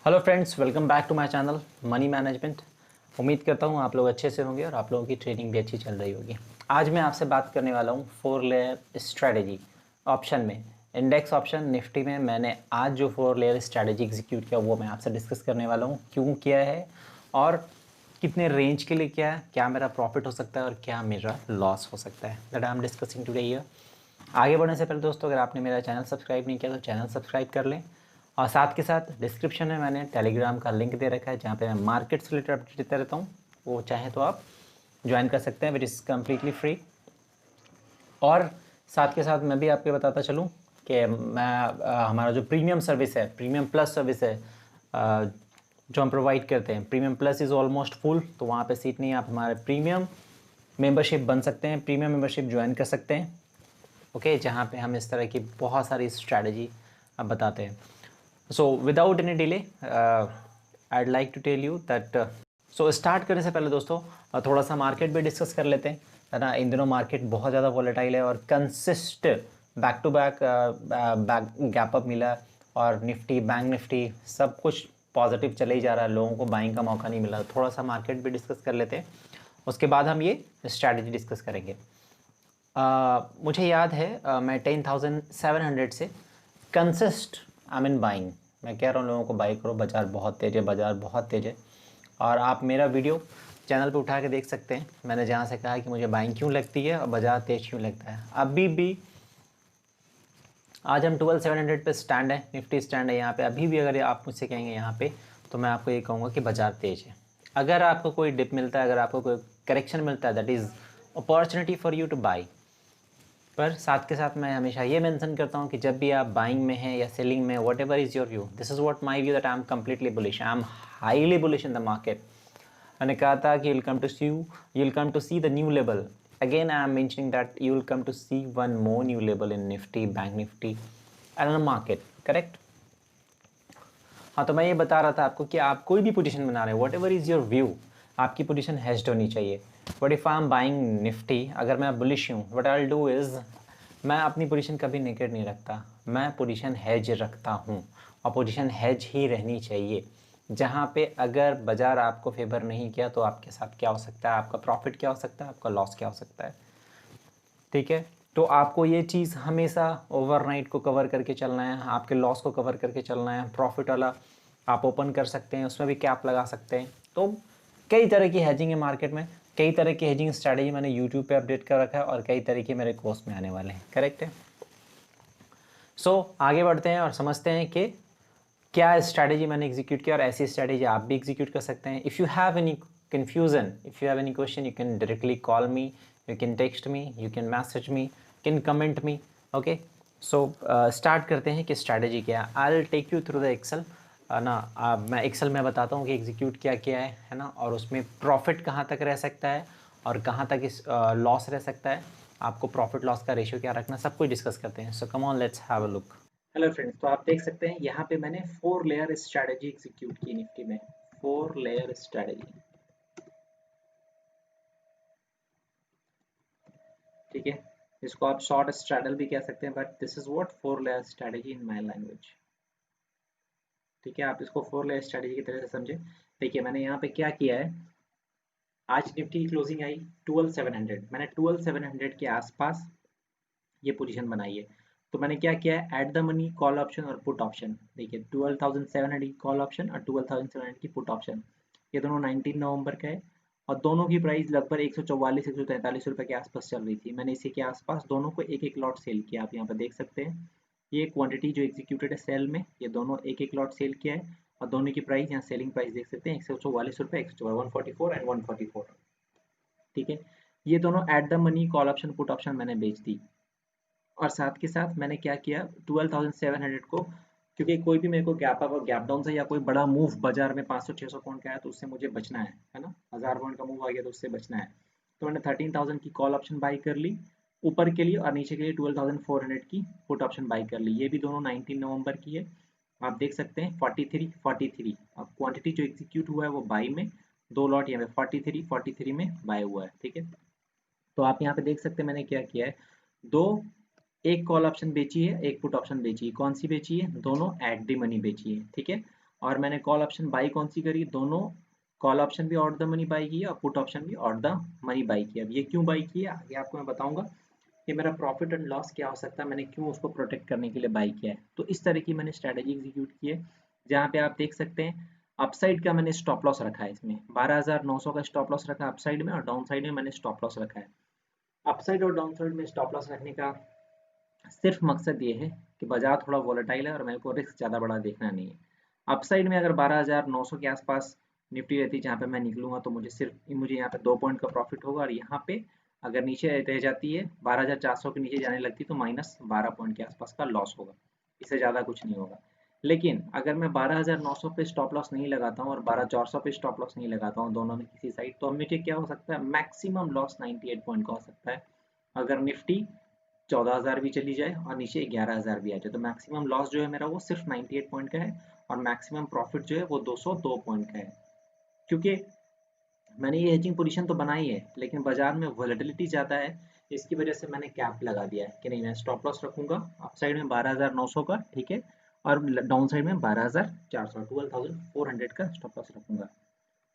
Hello friends, welcome back to my channel money management. उम्मीद करता हूँ आप लोग अच्छे से होंगे और आप लोगों की ट्रेनिंग भी अच्छी चल रही होगी। आज मैं आपसे बात करने वाला हूँ 4 लेयर स्ट्रेटजी ऑप्शन में। इंडेक्स ऑप्शन निफ्टी में मैंने आज जो 4 लेयर स्ट्रेटजी एग्जीक्यूट किया वो मैं आपसे डिस्कस करने वाला हूँ, क्यों किया है और कितने रेंज के लिए किया है, क्या मेरा प्रॉफिट हो सकता है और क्या मेरा लॉस हो सकता है, that I am discussing today here. आगे बढ़ने से पहले दोस्तों, अगर आपने मेरा चैनल सब्सक्राइब नहीं किया तो चैनल सब्सक्राइब कर लें और साथ के साथ डिस्क्रिप्शन में मैंने टेलीग्राम का लिंक दे रखा है जहाँ पे मैं मार्केट से रिलेटेड अपडेट देता रहता हूँ। वो चाहे तो आप ज्वाइन कर सकते हैं, विच इज़ कम्प्लीटली फ्री। और साथ के साथ मैं भी आपको बताता चलूँ कि हमारा जो प्रीमियम सर्विस है, प्रीमियम प्लस सर्विस है, जो हम प्रोवाइड करते हैं, premium plus is almost full, तो वहाँ पे सीट नहीं है। आप हमारे प्रीमियम मेंबरशिप बन सकते हैं, प्रीमियम मेंबरशिप ज्वाइन कर सकते हैं। ओके, जहाँ पे हम इस तरह की बहुत सारी स्ट्रैटेजी अब बताते हैं। So without any delay I'd like to tell you that so start करने से पहले दोस्तों थोड़ा सा मार्केट भी डिस्कस कर लेते हैं, है ना। इन दिनों मार्केट बहुत ज़्यादा वॉलेटाइल है और consist back to back gap up मिला और निफ्टी, बैंक निफ्टी सब कुछ पॉजिटिव चले ही जा रहा है, लोगों को बाइंग का मौका नहीं मिला। थोड़ा सा मार्केट भी डिस्कस कर लेते हैं, उसके बाद हम ये स्ट्रैटेजी डिस्कस करेंगे। मुझे याद है मैं 10,700 से कंसिस्ट आई मीन बाइंग, मैं कह रहा हूँ लोगों को बाई करो, बाज़ार बहुत तेज़ है, बाज़ार बहुत तेज़ है। और आप मेरा वीडियो चैनल पे उठा के देख सकते हैं, मैंने जहाँ से कहा कि मुझे बाइंग क्यों लगती है और बाज़ार तेज़ क्यों लगता है। अभी भी आज हम 12,700 पे स्टैंड है, निफ्टी स्टैंड है यहाँ पे। अभी भी अगर आप मुझसे कहेंगे यहाँ पे, तो मैं आपको ये कहूँगा कि बाज़ार तेज़ है। अगर आपको कोई डिप मिलता है, अगर आपको कोई करेक्शन मिलता है, that is opportunity for you two by. पर साथ के साथ मैं हमेशा ये मेंशन करता हूँ कि जब भी आप बाइंग में हैं या सेलिंग में, whatever is your view, this is what my view, that I am completely bullish, I am highly bullish in the market. मैंने कहा था कि you will come to see the new level. Again I am mentioning that you will come to see one more new level in Nifty, bank Nifty and in the market, correct. हाँ, तो मैं ये बता रहा था आपको कि आप कोई भी पोजीशन बना रहे हो, what ever is your view, आपकी पोजीशन हेज्ड होनी चाहिए। But if I am buying Nifty, अगर मैं बुलिश हूँ, what I will do is, मैं अपनी पोजीशन कभी नेकेड नहीं रखता, मैं पोजीशन हेज रखता हूँ और पोजीशन हेज ही रहनी चाहिए। जहाँ पे अगर बाज़ार आपको फेवर नहीं किया तो आपके साथ क्या हो सकता है, आपका प्रॉफिट क्या हो सकता है, आपका लॉस क्या हो सकता है, ठीक है। तो आपको ये चीज़ हमेशा ओवरनाइट को कवर करके चलना है, आपके लॉस को कवर करके चलना है। प्रॉफिट वाला आप ओपन कर सकते हैं, उसमें भी कैप लगा सकते हैं। तो कई तरह की हेजिंग है मार्केट में, कई तरह की हेजिंग स्ट्रैटेजी मैंने यूट्यूब पे अपडेट कर रखा है और कई तरह के मेरे कोर्स में आने वाले हैं, करेक्ट है। सो आगे बढ़ते हैं और समझते हैं कि क्या स्ट्रैटेजी मैंने एग्जीक्यूट किया और ऐसी स्ट्रैटेजी आप भी एग्जीक्यूट कर सकते हैं। If you have any confusion, if you have any question, you can directly call me, you can text me, you can message me, you can comment me, okay। so start करते हैं कि strategy क्या है। I'll take you through the Excel, ना मैं Excel में बताता हूँ कि एग्जीक्यूट क्या किया है ना, और उसमें प्रॉफिट कहाँ तक रह सकता है और कहाँ तक इस लॉस रह सकता है, आपको प्रॉफिट लॉस का रेशियो क्या रखना, सब कुछ डिस्कस करते हैं। So come on, let's have a look. Hello friends, तो आप देख सकते हैं यहाँ पे मैंने 4 लेयर स्ट्रैटेजी एग्जीक्यूट की निफ्टी में, 4 लेयर स्ट्रैटेजी, ठीक है। इसको आप शॉर्ट स्ट्रैडल भी कह सकते हैं, but this is what 4 layer strategy in my language, ठीक है। आप इसको 4 लेयर स्ट्रैटेजी की तरह से समझे। देखिए मैंने यहाँ पे क्या किया है, आज निफ्टी की क्लोजिंग आई 12,700, मैंने 12,700 के आसपास ये पोजीशन बनाई है। तो मैंने क्या किया है, at the money call option और पुट ऑप्शन, देखिए 12,700 की कॉल ऑप्शन और 12,700 की पुट ऑप्शन, ये दोनों 19 नवंबर का है और दोनों की प्राइस लगभग 144 143 रुपए के आसपास चल रही थी। मैंने इसी के आसपास दोनों को एक एक लॉट सेल किया, आप यहाँ पर देख सकते हैं। ये क्वांटिटी जो एग्जीक्यूटेड है सेल में, ये दोनों एक एक लॉट सेल किया है और दोनों की प्राइस यहाँ सेलिंग प्राइस देख सकते हैं 144 रुपए, 144 एंड 144, ठीक है। ये दोनों at the money call option put option मैंने बेच दी और साथ के साथ मैंने क्या किया, 12,700 को, क्योंकि कोई भी मेरे को गैप अप और गैप डाउन से या कोई बड़ा मूव बाजार में 500-600 पॉइंट का आया तो उससे मुझे बचना है ना, 1000 पॉइंट का मूव आ गया तो उससे बचना है। तो मैंने 13,000 की कॉल ऑप्शन बाई कर ली ऊपर के लिए और नीचे के लिए 12,400 की पुट ऑप्शन बाई कर ली। ये भी दोनों 19 नवंबर की है, आप देख सकते हैं 43 अब क्वांटिटी जो एग्जीक्यूट हुआ है वो बाई में, दो लॉट यहाँ पे 43 में बाय हुआ है, ठीक है। तो आप यहाँ पे देख सकते हैं मैंने क्या किया है, दो, एक कॉल ऑप्शन बेची है, एक पुट ऑप्शन बेची है। कौन सी बेची है, दोनों एट द मनी बेची है, ठीक है। और मैंने कॉल ऑप्शन बाई कौन सी करी, दोनों कॉल ऑप्शन भी आउट द मनी बाई किया और पुट ऑप्शन भी आउट द मनी बाई किया। अब ये क्यों बाई किया आगे आपको मैं बताऊंगा कि मेरा प्रॉफिट एंड लॉस क्या हो सकता है, मैंने क्यों उसको प्रोटेक्ट करने के लिए बाई किया है। तो इस तरह की मैंने स्ट्रैटेजी एग्जीक्यूट की है, जहाँ पे आप देख सकते हैं अपसाइड का मैंने स्टॉप लॉस रखा है, इसमें 12,900 का स्टॉप लॉस रखा है अपसाइड में, और डाउन साइड में मैंने स्टॉप लॉस रखा है। अपसाइड और डाउन साइड में स्टॉप लॉस रखने का सिर्फ मकसद ये है कि बाजार थोड़ा वॉलेटाइल है और मेरे को रिस्क ज़्यादा बड़ा देखना नहीं है। अपसाइड में अगर 12,900 के आसपास निफ्टी रहती है जहाँ पे मैं निकलूंगा, तो मुझे यहाँ पे 2 पॉइंट का प्रॉफिट होगा, और यहाँ पे अगर नीचे रह जाती है 12,400 के नीचे जाने लगती तो -12 पॉइंट के आसपास का लॉस होगा, इससे ज़्यादा कुछ नहीं होगा। लेकिन अगर मैं 12,900 पे स्टॉप लॉस नहीं लगाता हूँ और 12,400 पे स्टॉप लॉस नहीं लगाता हूँ, दोनों में किसी साइड, तो मुझे क्या हो सकता है, मैक्सिमम लॉस 98 पॉइंट का हो सकता है। अगर निफ्टी 14,000 भी चली जाए और नीचे 11,000 भी आ जाए, तो मैक्सिमम लॉस जो है मेरा वो सिर्फ 98 पॉइंट का है, और मैक्सिमम प्रॉफिट जो है वो 202 पॉइंट का है। क्योंकि मैंने ये हेजिंग पोजीशन तो बनाई है, लेकिन बाजार में वॉलेटिलिटी ज़्यादा है, इसकी वजह से मैंने कैप लगा दिया है कि नहीं, मैं स्टॉप लॉस रखूंगा अप साइड में 12,900 का, ठीक है, और डाउन साइड में 12,400 12,400 का स्टॉप लॉस रखूंगा।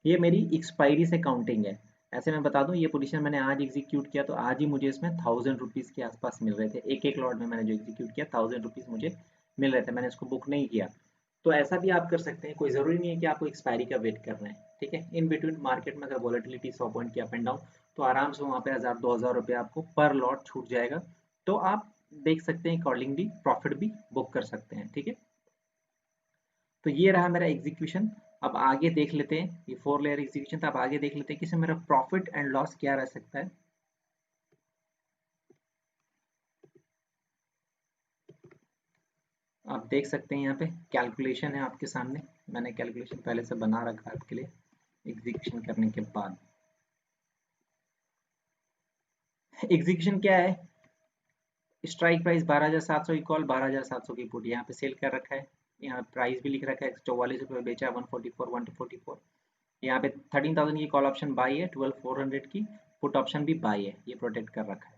ये मेरी एक्सपायरी से काउंटिंग है। ऐसे मैं बता दूं, ये पोजीशन मैंने आज एग्जीक्यूट किया, तो आज ही मुझे इसमें 1000 रुपीज़ के आसपास मिल रहे थे, एक एक लॉट में मैंने जो एग्जीक्यूट किया 1000 रुपीज़ मुझे मिल रहे थे, मैंने इसको बुक नहीं किया। तो ऐसा भी आप कर सकते हैं, कोई ज़रूरी नहीं है कि आपको एक्सपायरी का वेट करना है, ठीक है। इन बिटवीन मार्केट में अगर वॉलेटिलिटी 100 पॉइंट की अप एंड डाउन, तो आराम से वहाँ पे 1000-2000 रुपये आपको पर लॉट छूट जाएगा, तो आप देख सकते हैं अकॉर्डिंगली प्रॉफिट भी बुक कर सकते हैं, ठीक है। तो ये रहा मेरा एग्जीक्यूशन। अब आगे देख लेते हैं, ये 4 लेयर एग्जीक्यूशन था, अब आगे देख लेते हैं कि इसमें मेरा प्रॉफिट एंड लॉस क्या रह सकता है। आप देख सकते हैं यहाँ पे कैलकुलेशन है आपके सामने, मैंने कैलकुलेशन पहले से बना रखा है आपके लिए एग्जीक्यूशन करने के बाद। एग्जीक्यूशन क्या है, स्ट्राइक प्राइस 12,700 की कॉल, 12,700 की पुट, यहाँ पे सेल कर रखा है, यहाँ प्राइस भी लिख रखा है 44 रुपये बेचा, 144 यहाँ पे 13,000 की कॉल ऑप्शन बाई है, 12,400 की पुट ऑप्शन भी बाई है, ये प्रोटेक्ट कर रखा है।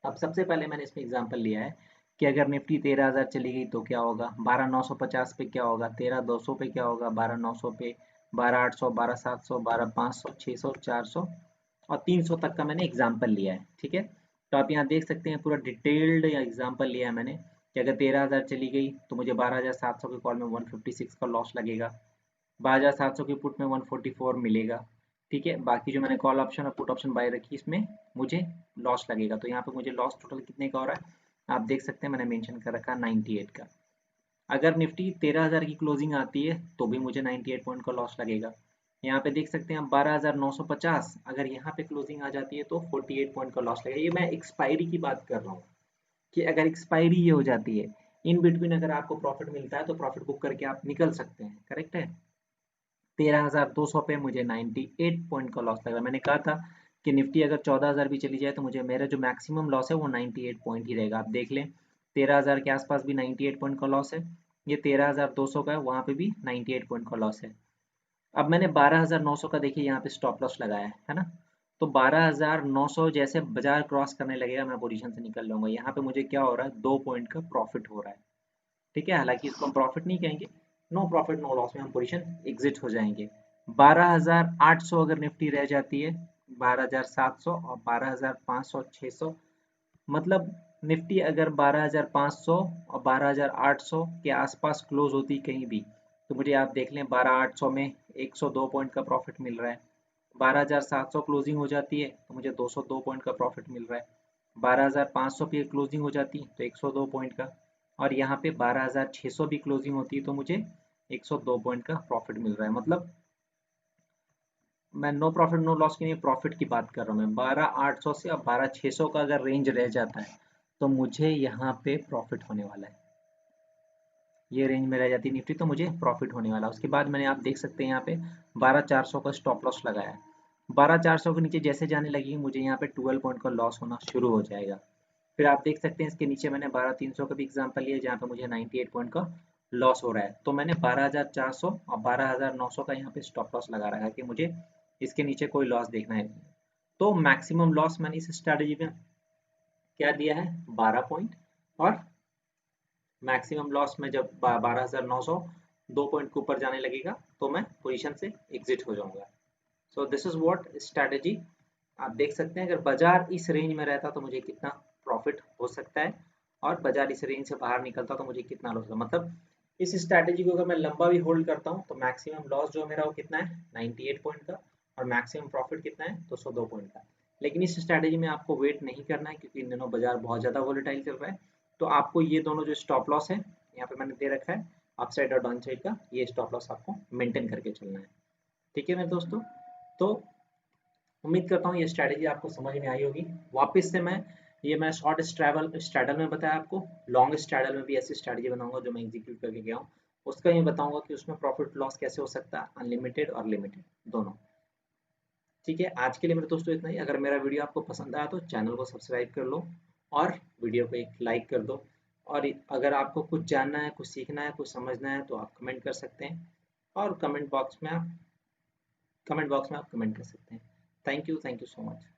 अब सबसे पहले मैंने इसमें एग्जांपल लिया है कि अगर निफ्टी 13,000 चली गई तो क्या होगा, 12,950 पे क्या होगा, 13,200 पे क्या होगा, 12,900 पे, 12,800, 12,700, 12,500, 600, 400 और 300 तक का मैंने एग्जांपल लिया है, ठीक है। तो आप यहाँ देख सकते हैं पूरा डिटेल्ड एग्जांपल लिया है मैंने कि अगर 13,000 चली गई तो मुझे 12,700 के कॉल में 156 का लॉस लगेगा, 12,700 की पुट में 144 मिलेगा, ठीक है। बाकी जो मैंने कॉल ऑप्शन और पुट ऑप्शन बाय रखी इसमें मुझे लॉस लगेगा, तो यहाँ पे मुझे लॉस टोटल कितने का हो रहा है आप देख सकते हैं, मैंने मेंशन कर रखा है 98 का। अगर निफ्टी 13,000 की क्लोजिंग आती है तो भी मुझे 98 पॉइंट का लॉस लगेगा। यहाँ पे देख सकते हैं आप 12,950 अगर यहाँ पे क्लोजिंग आ जाती है तो 48 पॉइंट का लॉस लगेगा। ये मैं एक्सपायरी की बात कर रहा हूँ कि अगर एक्सपायरी ये हो जाती है, इन बिटवीन अगर आपको प्रॉफिट मिलता है तो प्रॉफिट बुक करके आप निकल सकते हैं, करेक्ट है। 13,200 पे मुझे 98 पॉइंट का लॉस लगा। मैंने कहा था कि निफ्टी अगर 14,000 भी चली जाए तो मुझे मेरा जो मैक्सिमम लॉस है वो 98 पॉइंट ही रहेगा। आप देख लें 13,000 के आसपास भी 98 पॉइंट का लॉस है, ये 13,200 का है वहाँ पे भी 98 पॉइंट का लॉस है। अब मैंने 12,900 का देखिए यहाँ पे स्टॉप लॉस लगाया है ना, तो 12,900 जैसे बाजार क्रॉस करने लगेगा मैं पोजीशन से निकल लूंगा। यहाँ पे मुझे क्या हो रहा है, 2 पॉइंट का प्रॉफिट हो रहा है, ठीक है। हालांकि इसको हम प्रॉफिट नहीं कहेंगे, नो प्रॉफिट नो लॉस में हम पोजीशन एग्जिट हो जाएंगे। 12,800 अगर निफ्टी रह जाती है, 12,700 और 12,500 600, मतलब निफ्टी अगर 12,500 और 12,800 के आसपास क्लोज होती कहीं भी, तो मुझे आप देख लें 12,800 में 102 पॉइंट का प्रॉफिट मिल रहा है। 12,700 क्लोजिंग हो जाती है तो मुझे 202 पॉइंट का प्रॉफिट मिल रहा है। 12,500 पे क्लोजिंग हो जाती तो 102 पॉइंट का, और यहाँ पे 12,600 भी क्लोजिंग होती है तो मुझे 102 पॉइंट का प्रॉफिट मिल रहा है। मतलब मैं नो प्रॉफिट नो लॉस की नहीं, प्रॉफिट की बात कर रहा हूँ मैं। 12,800 से अब 12,600 का अगर रेंज रह जाता है तो मुझे यहाँ पे प्रॉफिट होने वाला है, ये रेंज में रह जाती है निफ्टी तो मुझे प्रॉफिट होने वाला है। उसके बाद मैंने आप देख सकते हैं यहाँ पे 12,400 का स्टॉप लॉस लगाया है, 12,400 के नीचे जैसे जाने लगी मुझे यहाँ पे 12 पॉइंट का लॉस होना शुरू हो जाएगा। फिर आप देख सकते हैं इसके नीचे मैंने 12,300 का भी एग्जांपल लिया जहाँ पे मुझे 98 पॉइंट का लॉस हो रहा है, तो मैंने 12,400 और 12,900 का यहाँ पे स्टॉप लॉस लगा रखा है कि मुझे इसके नीचे कोई लॉस देखना है। तो मैक्सिमम लॉस मैंने इस स्ट्रैटेजी में क्या दिया है, 12 पॉइंट, और मैक्सिमम लॉस में जब 12,900 2 पॉइंट के ऊपर जाने लगेगा तो मैं पोजीशन से एग्जिट हो जाऊंगा। So this is what strategy. आप देख सकते हैं अगर बाजार इस रेंज में रहता तो मुझे कितना प्रॉफिट हो सकता है और बाजार इस रेंज से बाहर निकलता तो मुझे कितना लॉस होगा। मतलब इस स्ट्रैटेजी को अगर मैं लंबा भी होल्ड करता हूँ तो मैक्सिमम लॉस जो मेरा वो कितना है 98 पॉइंट का और मैक्सिमम प्रॉफिट कितना है 202 पॉइंट का। लेकिन इस स्ट्रैटेजी में आपको वेट नहीं करना है क्योंकि इन दिनों बाजार बहुत ज़्यादा वोलेटाइल चल रहा है। तो आपको ये दोनों जो स्टॉप लॉस है यहाँ पे मैंने दे रखा है अपसाइड और डाउन साइड का, ये स्टॉप लॉस आपको मेंटेन करके चलना है। ठीक है मेरे दोस्तों, तो उम्मीद करता हूँ ये स्ट्रैटेजी आपको समझ में आई होगी। वापस से मैं शॉर्ट स्ट्रैडल में बताया आपको, लॉन्ग स्ट्रैडल में भी ऐसी स्ट्रैटेजी बनाऊंगा जो मैं एग्जीक्यूट करके गया हूँ, उसका ये बताऊंगा कि उसमें प्रॉफिट लॉस कैसे हो सकता है, अनलिमिटेड और लिमिटेड दोनों। ठीक है, आज के लिए मेरे दोस्तों इतना ही। अगर मेरा वीडियो आपको पसंद आया तो चैनल को सब्सक्राइब कर लो और वीडियो को एक लाइक कर दो। और अगर आपको कुछ जानना है, कुछ सीखना है, कुछ समझना है तो आप कमेंट कर सकते हैं और कमेंट बॉक्स में आप कमेंट कर सकते हैं। Thank you so much.